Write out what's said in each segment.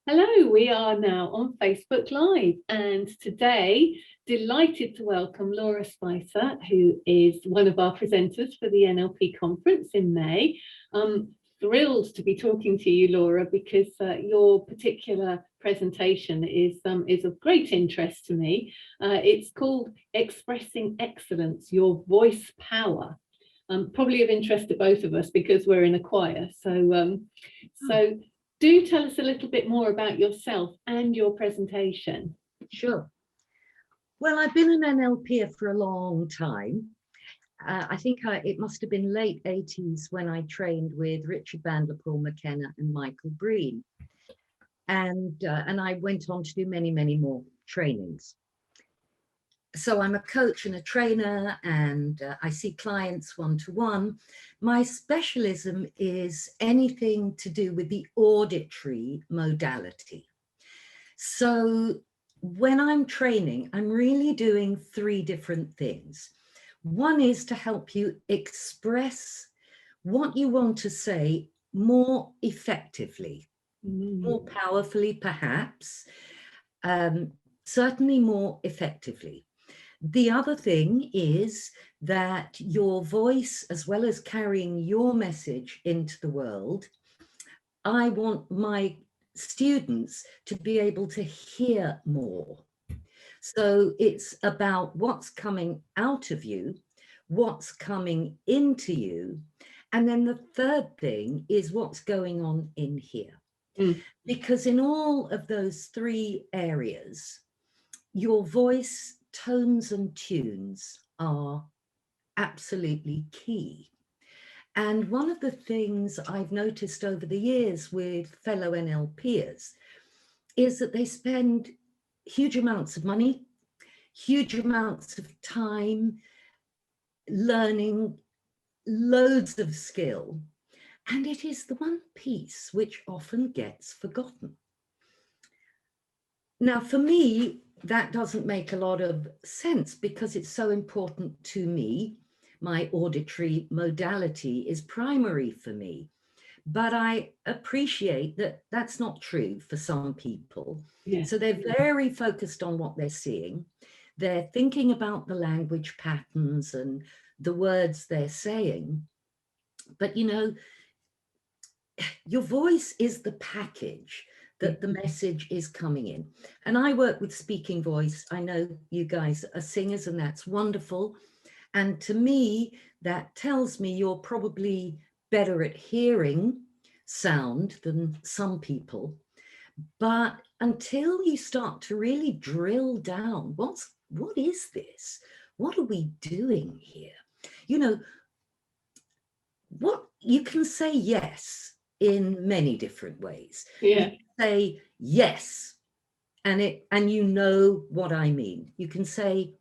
Hello, we are now on Facebook Live, and today delighted to welcome Laura Spicer, who is one of our presenters for the NLP Conference in May. Thrilled to be talking to you, Laura, because your particular presentation is of great interest to me. It's called Expressing Excellence, Your Voice Power. Probably of interest to both of us because we're in a choir. So do tell us a little bit more about yourself and your presentation. Sure. Well, I've been an NLPer for a long time. I think it must have been late 80s when I trained with Richard Bandler, Paul McKenna and Michael Breen. And I went on to do many, many more trainings. So I'm a coach and a trainer, and I see clients one-to-one. My specialism is anything to do with the auditory modality. So when I'm training, I'm really doing three different things. One is to help you express what you want to say more effectively, more powerfully, perhaps, certainly more effectively. The other thing is that your voice, as well as carrying your message into the world, I want my students to be able to hear more. So it's about what's coming out of you, what's coming into you. And then the third thing is what's going on in here. Because in all of those three areas, your voice, tones and tunes are absolutely key. And one of the things I've noticed over the years with fellow NLPers is that they spend huge amounts of money, huge amounts of time learning loads of skill. And it is the one piece which often gets forgotten. Now, for me, that doesn't make a lot of sense because it's so important to me. My auditory modality is primary for me, but I appreciate that that's not true for some people. Yeah. So they're very focused on what they're seeing. They're thinking about the language patterns and the words they're saying. But, you know, your voice is the package that the message is coming in. And I work with speaking voice. I know you guys are singers and that's wonderful. And to me, that tells me you're probably better at hearing sound than some people. But until you start to really drill down, what is this? What are we doing here? You know, what you can say yes in many different ways. Yeah. You say yes, and you know what I mean. You can say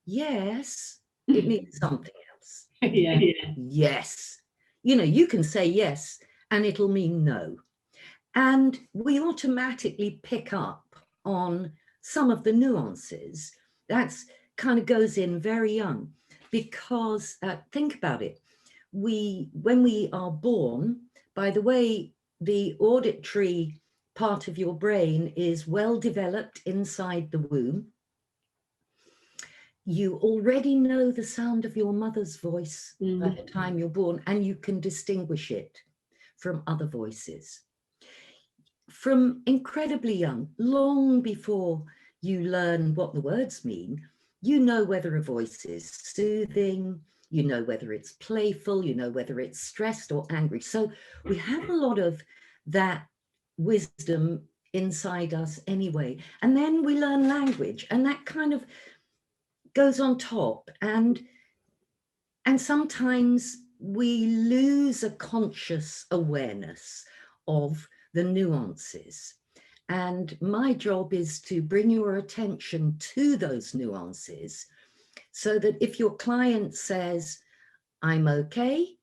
yes, it means something else. Yeah. Yes. You know, you can say yes and it'll mean no. And we automatically pick up on some of the nuances. That's kind of goes in very young because think about it. When we are born, by the way, the auditory part of your brain is well developed inside the womb. You already know the sound of your mother's voice by the time you're born, and you can distinguish it from other voices. From incredibly young, long before you learn what the words mean, you know whether a voice is soothing, you know whether it's playful, you know whether it's stressed or angry. So we have a lot of that wisdom inside us anyway. And then we learn language, and that kind of goes on top. And sometimes we lose a conscious awareness of the nuances. And my job is to bring your attention to those nuances so that if your client says, I'm okay,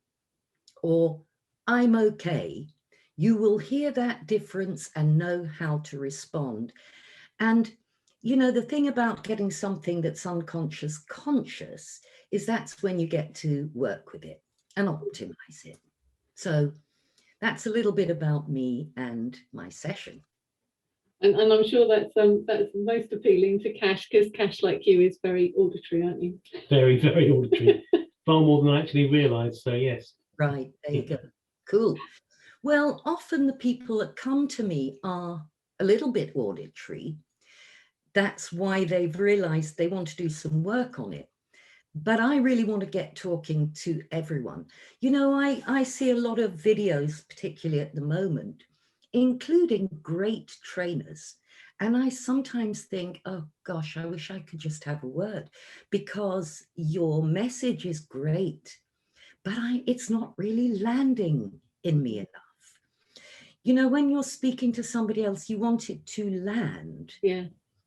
or I'm okay, you will hear that difference and know how to respond. And, you know, the thing about getting something that's unconscious conscious is that's when you get to work with it and optimize it. So that's a little bit about me and my session. And I'm sure that's most appealing to Cash, because Cash, like you, is very auditory, aren't you? Very, very auditory. Far more than I actually realised. So yes. Right, there you go. Cool. Well, often the people that come to me are a little bit auditory. That's why they've realised they want to do some work on it. But I really want to get talking to everyone. You know, I see a lot of videos, particularly at the moment, including great trainers. And I sometimes think, oh gosh, I wish I could just have a word, because your message is great, but it's not really landing in me enough. You know, when you're speaking to somebody else, you want it to land. Yeah.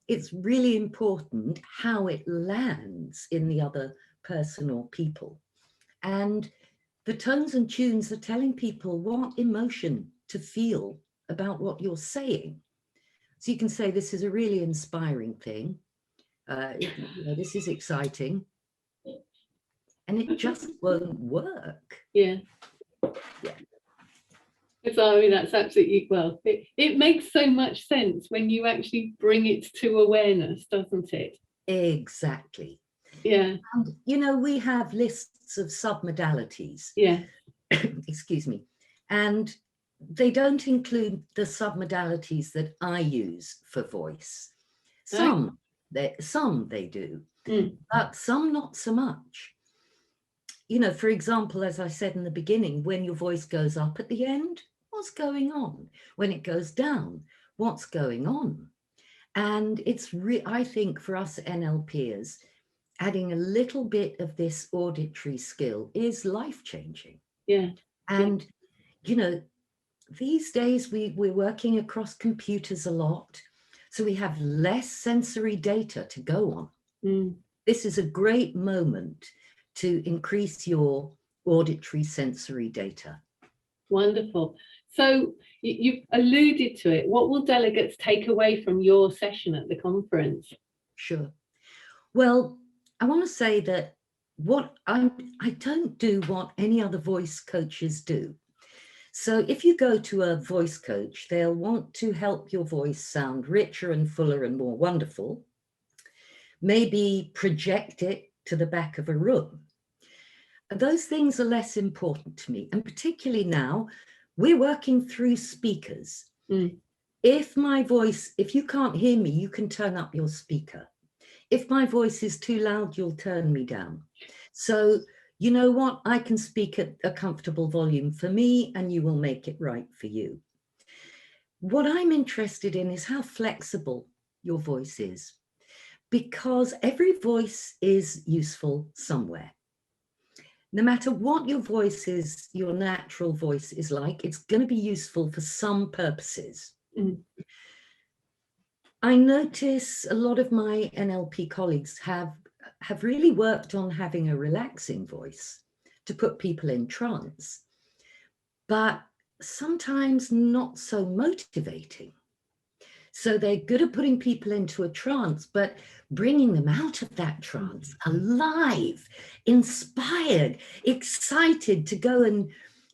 It's really important how it lands in the other person or people. And the tones and tunes are telling people what emotion to feel about what you're saying. So you can say, this is a really inspiring thing. You know, this is exciting. And it just won't work. Yeah. So, I mean, that's absolutely, well, it makes so much sense when you actually bring it to awareness, doesn't it? Exactly. Yeah. And, you know, we have lists of submodalities. Yeah. Excuse me. And they don't include the submodalities that I use for voice. Some they do, but some not so much. You know, for example, as I said in the beginning, when your voice goes up at the end, what's going on? When it goes down, what's going on? And it's I think for us NLPers, adding a little bit of this auditory skill is life-changing. Yeah. And, you know, these days we're working across computers a lot, so we have less sensory data to go on. This is a great moment to increase your auditory sensory data. Wonderful. So you've alluded to it. What will delegates take away from your session at the conference? Sure. Well, I want to say that I don't do what any other voice coaches do. So if you go to a voice coach, they'll want to help your voice sound richer and fuller and more wonderful. Maybe project it to the back of a room. Those things are less important to me. And particularly now, we're working through speakers. If you can't hear me, you can turn up your speaker. If my voice is too loud, you'll turn me down. So you know what? I can speak at a comfortable volume for me, and you will make it right for you. What I'm interested in is how flexible your voice is, because every voice is useful somewhere. No matter what your voice is, your natural voice is like, it's going to be useful for some purposes. I notice a lot of my NLP colleagues have really worked on having a relaxing voice to put people in trance, but sometimes not so motivating. So they're good at putting people into a trance, but bringing them out of that trance alive, inspired, excited to go and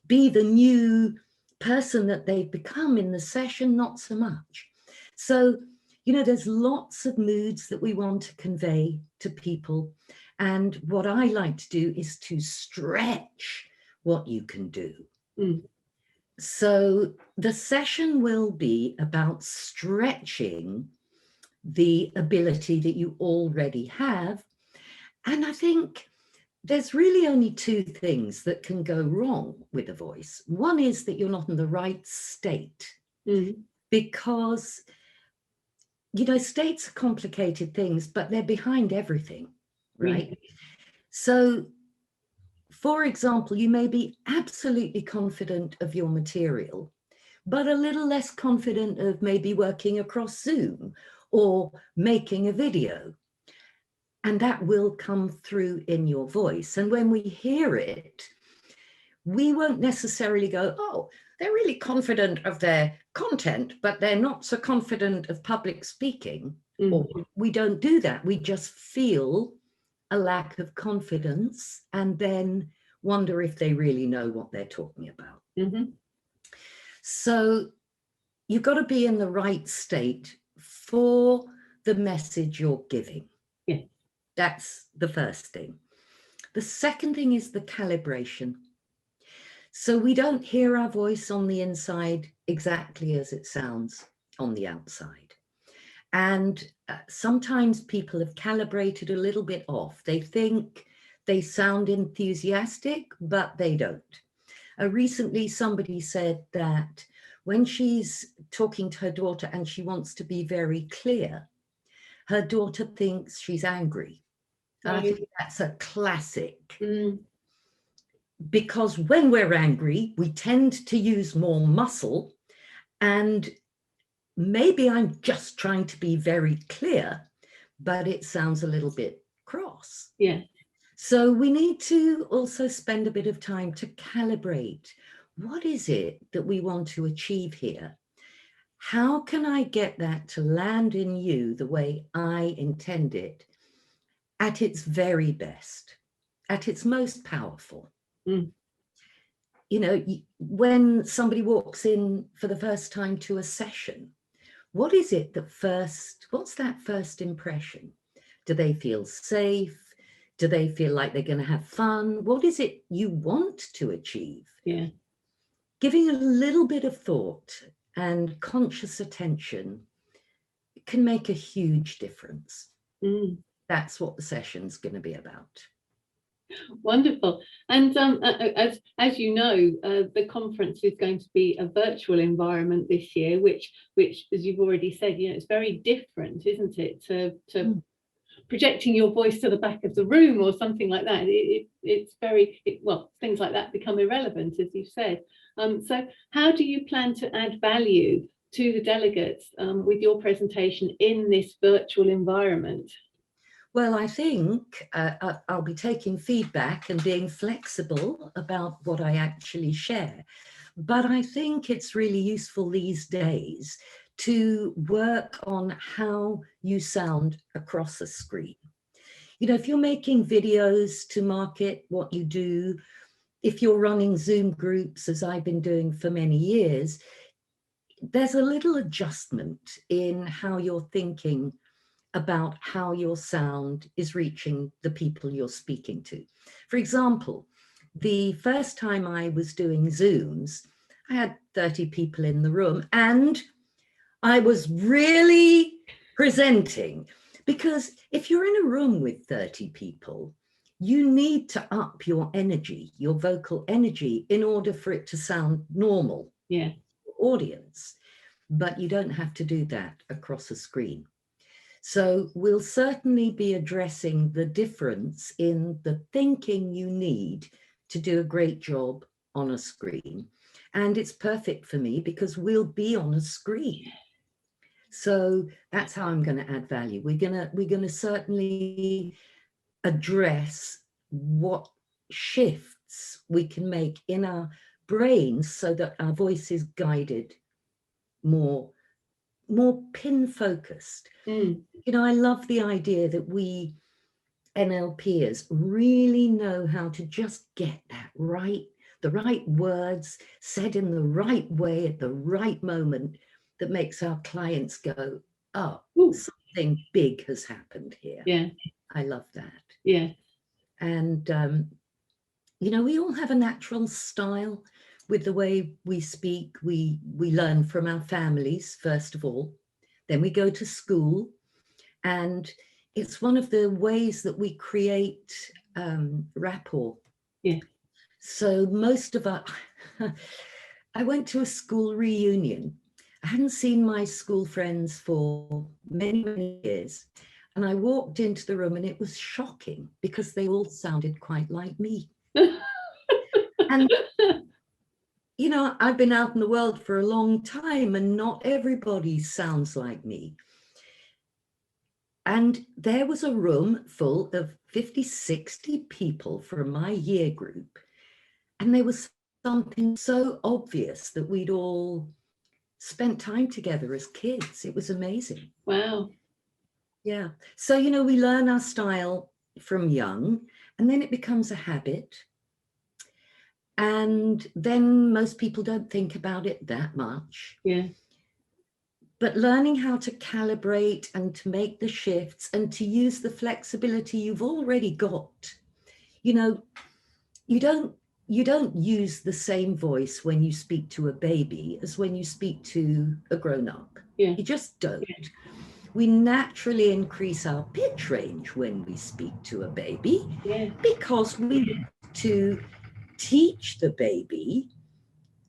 be the new person that they've become in the session, not so much. So, you know, there's lots of moods that we want to convey to people. And what I like to do is to stretch what you can do. So the session will be about stretching the ability that you already have. And I think there's really only two things that can go wrong with a voice. One is that you're not in the right state, because, you know, states are complicated things, but they're behind everything, right? So, for example, you may be absolutely confident of your material, but a little less confident of maybe working across Zoom or making a video. And that will come through in your voice. And when we hear it, we won't necessarily go, oh, they're really confident of their content, but they're not so confident of public speaking. Or we don't do that. We just feel a lack of confidence and then wonder if they really know what they're talking about. So you've got to be in the right state for the message you're giving. Yeah. That's the first thing. The second thing is the calibration. So we don't hear our voice on the inside exactly as it sounds on the outside. And sometimes people have calibrated a little bit off. They think they sound enthusiastic, but they don't. Recently, somebody said that when she's talking to her daughter and she wants to be very clear, her daughter thinks she's angry. And I think that's a classic. Because when we're angry, we tend to use more muscle, and maybe I'm just trying to be very clear, but it sounds a little bit cross. Yeah. So we need to also spend a bit of time to calibrate. What is it that we want to achieve here? How can I get that to land in you the way I intend it, at its very best, at its most powerful? You know, when somebody walks in for the first time to a session, what is it that what's that first impression? Do they feel safe? Do they feel like they're going to have fun? What is it you want to achieve? Yeah. Giving a little bit of thought and conscious attention can make a huge difference. That's what the session's going to be about. Wonderful. And as you know, the conference is going to be a virtual environment this year, which as you've already said, you know, it's very different, isn't it, to projecting your voice to the back of the room or something like that. It's very, well, things like that become irrelevant, as you've said. So how do you plan to add value to the delegates with your presentation in this virtual environment? Well, I think I'll be taking feedback and being flexible about what I actually share. But I think it's really useful these days to work on how you sound across a screen. You know, if you're making videos to market what you do, if you're running Zoom groups, as I've been doing for many years, there's a little adjustment in how you're thinking about how your sound is reaching the people you're speaking to. For example, the first time I was doing Zooms, I had 30 people in the room and I was really presenting, because if you're in a room with 30 people, you need to up your energy, your vocal energy, in order for it to sound normal. Yeah. Audience, but you don't have to do that across a screen. So we'll certainly be addressing the difference in the thinking you need to do a great job on a screen. And it's perfect for me because we'll be on a screen. So that's how I'm going to add value. We're going to certainly address what shifts we can make in our brains so that our voice is guided more pin focused. You know, I love the idea that we NLPers really know how to just get that right, the right words said in the right way at the right moment that makes our clients go, oh, something big has happened here. Yeah. I love that. Yeah. And, you know, we all have a natural style with the way we speak. We learn from our families, first of all. Then we go to school. And it's one of the ways that we create rapport. Yeah. So most of us, I went to a school reunion. I hadn't seen my school friends for many, many years. And I walked into the room and it was shocking because they all sounded quite like me. And, you know, I've been out in the world for a long time and not everybody sounds like me. And there was a room full of 50, 60 people from my year group. And there was something so obvious that we'd all spent time together as kids. It was amazing. Wow. Yeah. So, you know, we learn our style from young, and then it becomes a habit. And then most people don't think about it that much. Yeah. but learning how to calibrate and to make the shifts and to use the flexibility you've already got. You know, you don't use the same voice when you speak to a baby as when you speak to a grown-up. Yeah. You just don't. Yeah. We naturally increase our pitch range when we speak to a baby, Yeah. because we need to teach the baby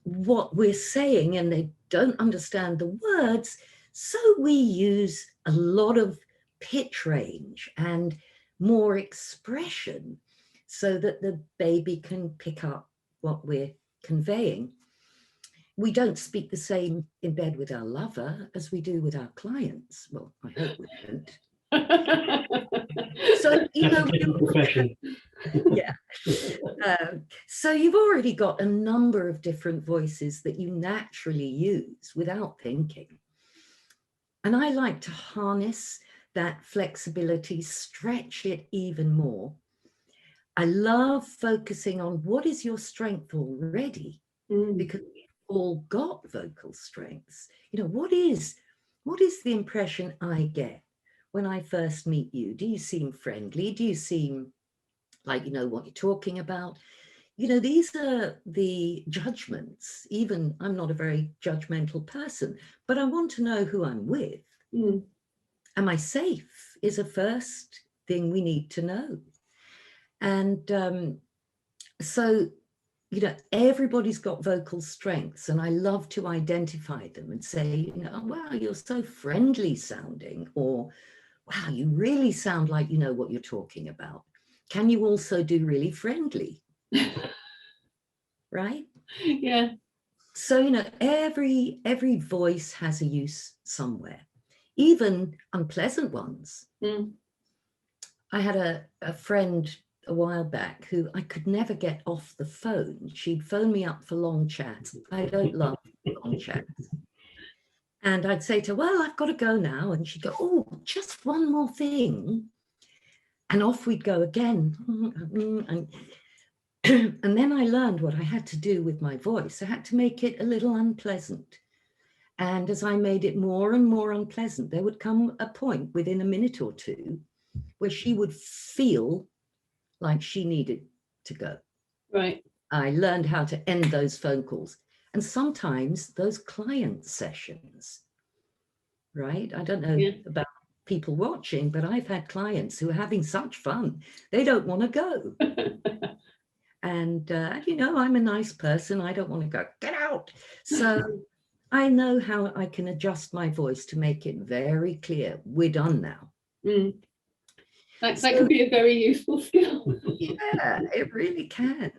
what we're saying, and they don't understand the words. So we use a lot of pitch range and more expression so that the baby can pick up what we're conveying. We don't speak the same in bed with our lover as we do with our clients. Well, I hope we don't. So, you know, profession. yeah. So you've already got a number of different voices that you naturally use without thinking. And I like to harness that flexibility, stretch it even more. I love focusing on what is your strength already, because we've all got vocal strengths. You know, what is the impression I get when I first meet you? Do you seem friendly? Do you seem like you know what you're talking about? You know, these are the judgments. Even I'm not a very judgmental person, but I want to know who I'm with. Am I safe is a first thing we need to know. And so, you know, everybody's got vocal strengths, and I love to identify them and say, you know, oh, wow, you're so friendly sounding, or wow, you really sound like you know what you're talking about. Can you also do really friendly? Right? Yeah. So, you know, every voice has a use somewhere, even unpleasant ones. I had a friend a while back who I could never get off the phone. She'd phone me up for long chats. I don't love long chats. And I'd say to her, well, I've got to go now. And she'd go, oh, just one more thing. And off we'd go again. And then I learned what I had to do with my voice. I had to make it a little unpleasant. And as I made it more and more unpleasant, there would come a point within a minute or two where she would feel like she needed to go. Right. I learned how to end those phone calls. And sometimes those client sessions, right? I don't know about people watching, but I've had clients who are having such fun, they don't want to go. And, you know, I'm a nice person. I don't want to go, get out. So I know how I can adjust my voice to make it very clear. We're done now. That can be a very useful skill. Yeah, it really can.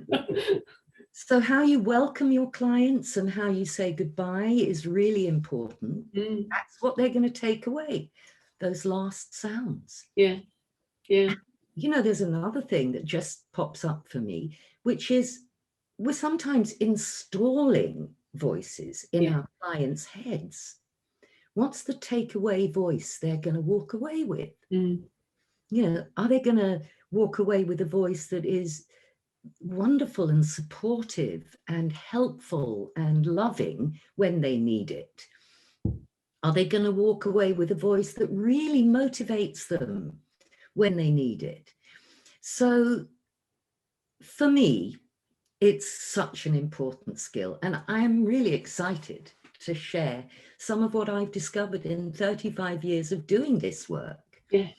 So how you welcome your clients and how you say goodbye is really important. That's what they're going to take away, those last sounds. Yeah, yeah. You know, there's another thing that just pops up for me, which is we're sometimes installing voices in our clients' heads. What's the takeaway voice they're going to walk away with? You know, are they going to walk away with a voice that is wonderful and supportive and helpful and loving when they need it? Are they going to walk away with a voice that really motivates them when they need it? So for me, it's such an important skill, and I'm really excited to share some of what I've discovered in 35 years of doing this work. Yes.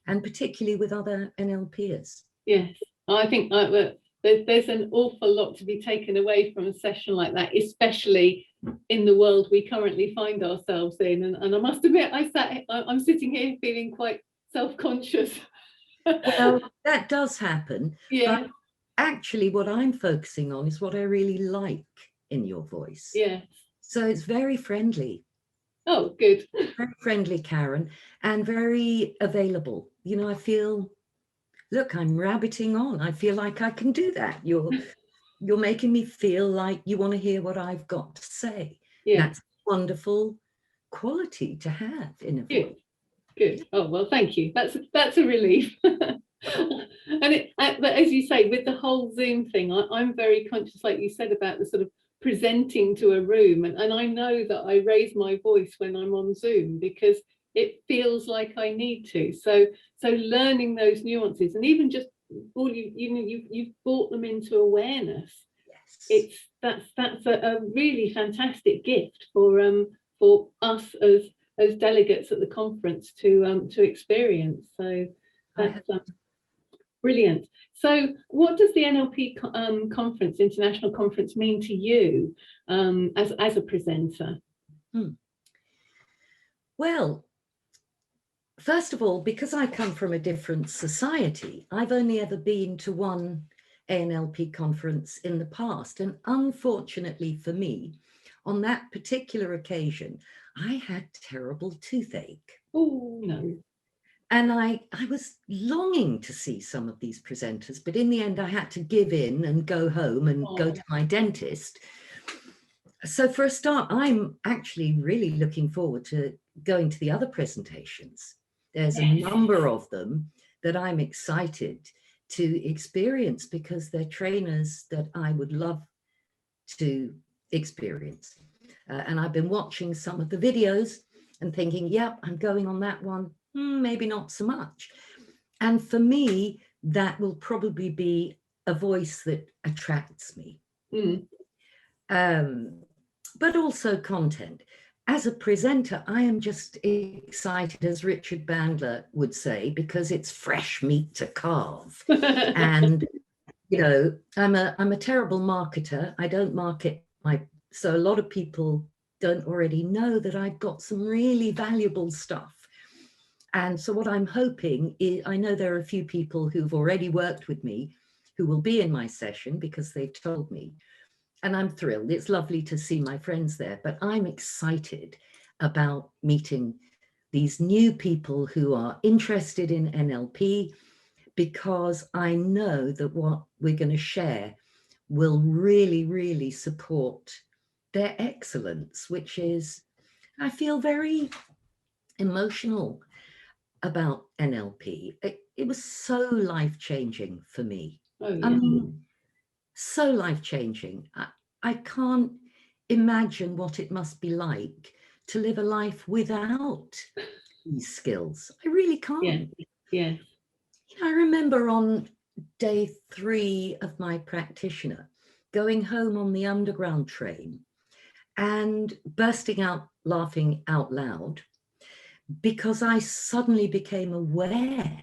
And particularly with other NLPers. Yes, I think there's an awful lot to be taken away from a session like that, especially in the world we currently find ourselves in. And I must admit, I'm sitting here feeling quite self-conscious. Well, that does happen. Yeah. But actually, what I'm focusing on is what I really like in your voice. Yeah. So it's very friendly. Oh, good. Very friendly, Karen, and very available. You know, I feel, look, I'm rabbiting on. I feel like I can do that. You're making me feel like you want to hear what I've got to say. Yeah. That's a wonderful quality to have in a voice. Good. Oh, well, thank you. That's a relief. But as you say, with the whole Zoom thing, I'm very conscious, like you said, about the sort of presenting to a room, and I know that I raise my voice when I'm on Zoom because it feels like I need to. So learning those nuances, and even just all you've brought them into awareness. Yes. That's a really fantastic gift for us as delegates at the conference to experience. So that's brilliant. So what does the NLP conference, international conference, mean to you as a presenter? Well, first of all, because I come from a different society, I've only ever been to one NLP conference in the past. And unfortunately for me, on that particular occasion, I had terrible toothache. Oh, no. And I was longing to see some of these presenters, but in the end, I had to give in and go home and go to my dentist. So for a start, I'm actually really looking forward to going to the other presentations. There's a number of them that I'm excited to experience because they're trainers that I would love to experience. And I've been watching some of the videos and thinking, yep, I'm going on that one. Maybe not so much. And for me, that will probably be a voice that attracts me. But also content. As a presenter, I am just excited, as Richard Bandler would say, because it's fresh meat to carve. And, you know, I'm a terrible marketer. I don't market so a lot of people don't already know that I've got some really valuable stuff. And so what I'm hoping is, I know there are a few people who've already worked with me who will be in my session because they've told me. And I'm thrilled. It's lovely to see my friends there, but I'm excited about meeting these new people who are interested in NLP, because I know that what we're going to share will really, really support their excellence, which is, I feel very emotional about NLP. It was so life-changing for me. Oh, yeah. I mean, so life-changing. I can't imagine what it must be like to live a life without these skills. I really can't. Yeah. I remember on day 3 of my practitioner going home on the underground train and bursting out laughing out loud because I suddenly became aware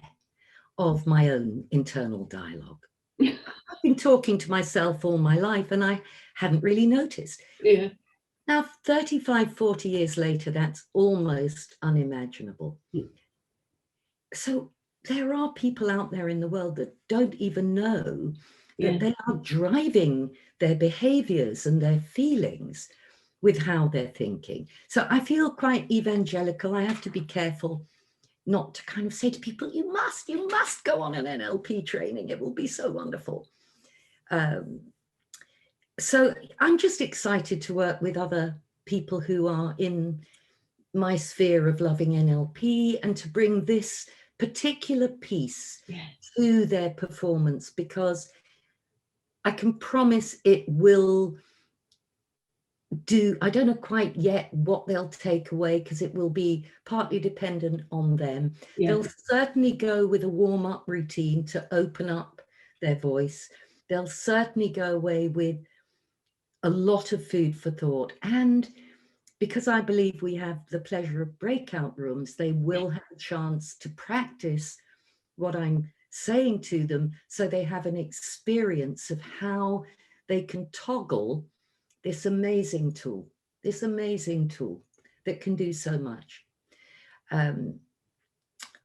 of my own internal dialogue. I've been talking to myself all my life and I hadn't really noticed. Yeah. Now, 35, 40 years later, that's almost unimaginable. So there are people out there in the world that don't even know that they are driving their behaviors and their feelings with how they're thinking. So I feel quite evangelical. I have to be careful not to kind of say to people, you must go on an NLP training. It will be so wonderful. So I'm just excited to work with other people who are in my sphere of loving NLP and to bring this particular piece to their performance, because I can promise it will do, I don't know quite yet what they'll take away because it will be partly dependent on them. They'll certainly go with a warm-up routine to open up their voice. They'll certainly go away with a lot of food for thought. And because I believe we have the pleasure of breakout rooms, they will have a chance to practice what I'm saying to them, so they have an experience of how they can toggle this amazing tool that can do so much. I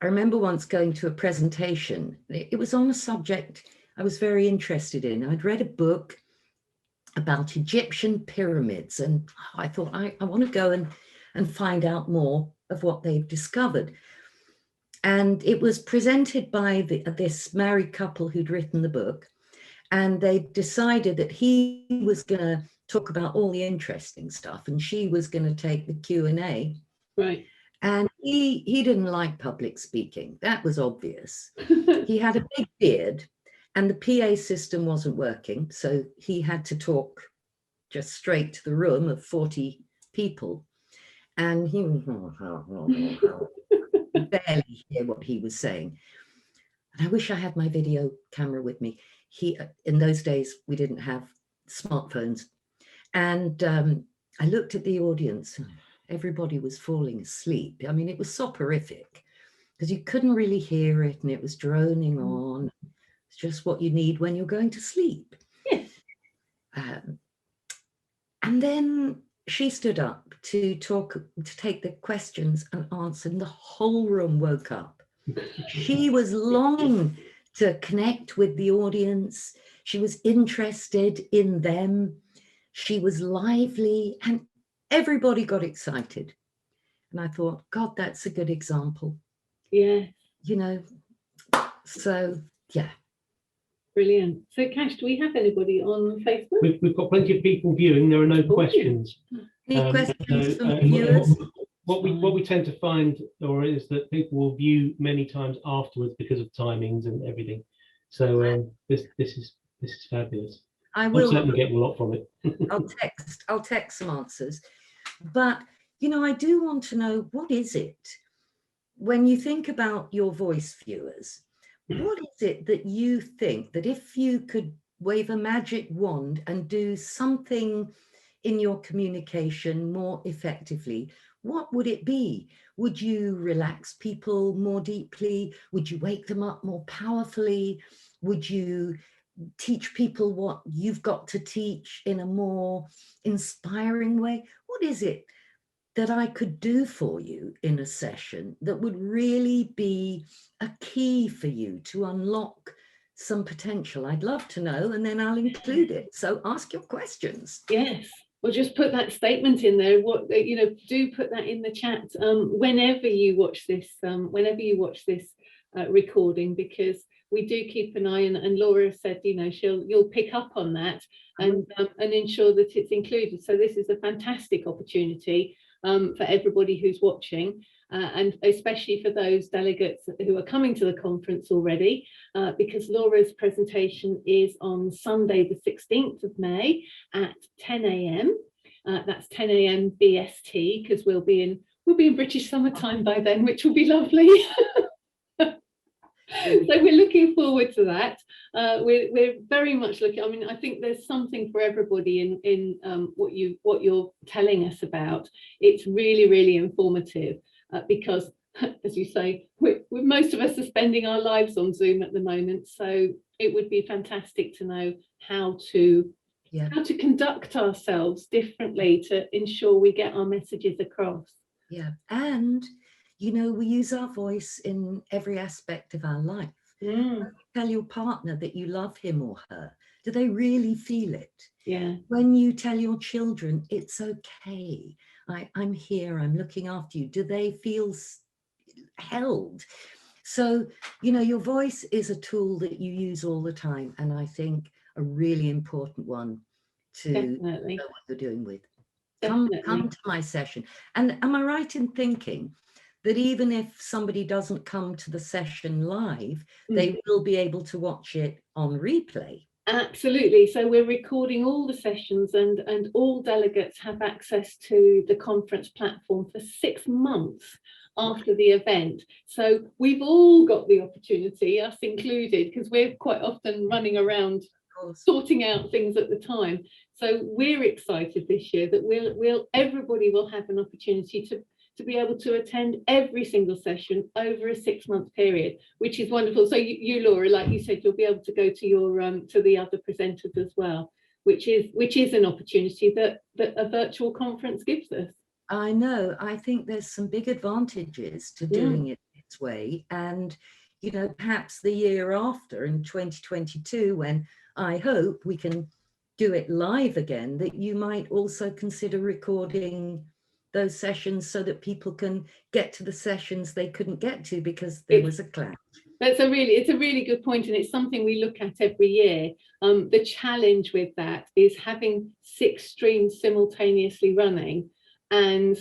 remember once going to a presentation. It was on a subject I was very interested in. I'd read a book about Egyptian pyramids, and I thought, I want to go and find out more of what they've discovered. And it was presented by this married couple who'd written the book, and they decided that he was going to talk about all the interesting stuff and she was going to take the Q&A. Right. And he didn't like public speaking. That was obvious. He had a big beard and the PA system wasn't working, so he had to talk just straight to the room of 40 people. And he barely hear what he was saying. And I wish I had my video camera with me. In those days, we didn't have smartphones. And I looked at the audience. Everybody was falling asleep. I mean, it was soporific because you couldn't really hear it, and it was droning on. It's just what you need when you're going to sleep. Yes. And then she stood up to take the questions and answer, and the whole room woke up. She was longing to connect with the audience. She was interested in them. She was lively, and everybody got excited. And I thought, God, that's a good example. Yeah. You know, so yeah. Brilliant. So Cash, do we have anybody on Facebook? We've got plenty of people viewing. There are no questions. Any questions from viewers? What we tend to find, Laura, is that people will view many times afterwards because of timings and everything. So this is fabulous. I'll certainly get a lot from it. I'll text some answers. But you know, I do want to know, what is it when you think about your voice viewers? What is it that you think that if you could wave a magic wand and do something in your communication more effectively, what would it be? Would you relax people more deeply? Would you wake them up more powerfully? Would you teach people what you've got to teach in a more inspiring way? What is it that I could do for you in a session that would really be a key for you to unlock some potential? I'd love to know, and then I'll include it. So ask your questions. Yes. Well, just put that statement in there. Do put that in the chat whenever you watch this. Recording, because we do keep an eye on, and Laura said, you'll pick up on that and ensure that it's included. So this is a fantastic opportunity for everybody who's watching, and especially for those delegates who are coming to the conference already, because Laura's presentation is on Sunday, the 16th of May at 10 a.m. That's 10 a.m. BST, because we'll be in British summertime by then, which will be lovely. So we're looking forward to that. We're very much looking. I mean, I think there's something for everybody in what you're telling us about. It's really, really informative because, as you say, most of us are spending our lives on Zoom at the moment. So it would be fantastic to know how to conduct ourselves differently to ensure we get our messages across. Yeah, and you know, we use our voice in every aspect of our life. Tell your partner that you love him or her. Do they really feel it? Yeah. When you tell your children, it's okay, I'm here, I'm looking after you, do they feel held? So, you know, your voice is a tool that you use all the time, and I think a really important one to know what you're doing with. Come to my session. And am I right in thinking that even if somebody doesn't come to the session live, they will be able to watch it on replay? Absolutely. So we're recording all the sessions, and all delegates have access to the conference platform for 6 months after the event. So we've all got the opportunity, us included, because we're quite often running around sorting out things at the time. So we're excited this year that everybody will have an opportunity to be able to attend every single session over a 6-month period, which is wonderful. So you Laura, like you said, you'll be able to go to your to the other presenters as well, which is an opportunity that a virtual conference gives us. I know. I think there's some big advantages to doing it this way, and you know, perhaps the year after, in 2022, when I hope we can do it live again, that you might also consider recording those sessions so that people can get to the sessions they couldn't get to because there was a clash. It's a really good point, and it's something we look at every year. The challenge with that is having 6 streams simultaneously running and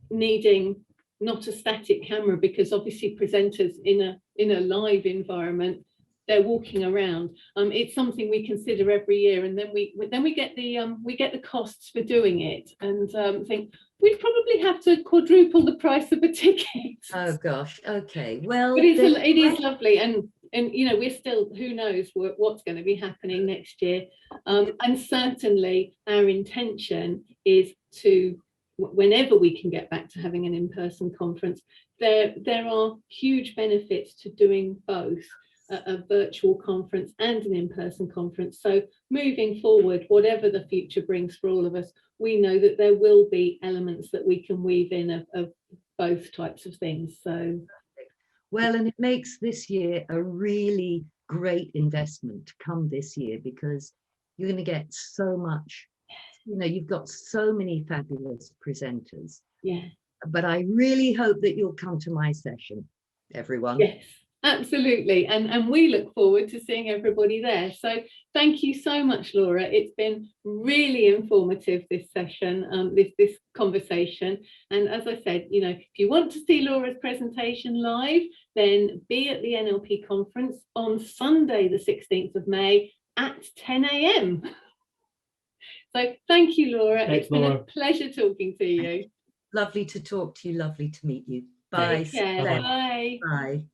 needing not a static camera, because obviously presenters in a live environment they're walking around. It's something we consider every year, and then we get the costs for doing it, and think we'd probably have to quadruple the price of a ticket. Oh gosh, okay, well, but it is lovely, and you know, we're still, who knows what's going to be happening next year, and certainly our intention is to, whenever we can get back to having an in-person conference, there are huge benefits to doing both a virtual conference and an in-person conference. So moving forward, whatever the future brings for all of us, we know that there will be elements that we can weave in of both types of things. So, well, and it makes this year a really great investment to come this year, because you're going to get so much, you know, you've got so many fabulous presenters. Yeah. But I really hope that you'll come to my session, everyone. Yes, absolutely. And we look forward to seeing everybody there. So thank you so much, Laura. It's been really informative, this session, this conversation. And as I said, you know, if you want to see Laura's presentation live, then be at the NLP conference on Sunday, the 16th of May at 10 a.m. So thank you, Laura. Thanks, it's been Laura. a pleasure talking to you. Lovely to talk to you. Lovely to meet you. Bye. Take care. Bye. Bye.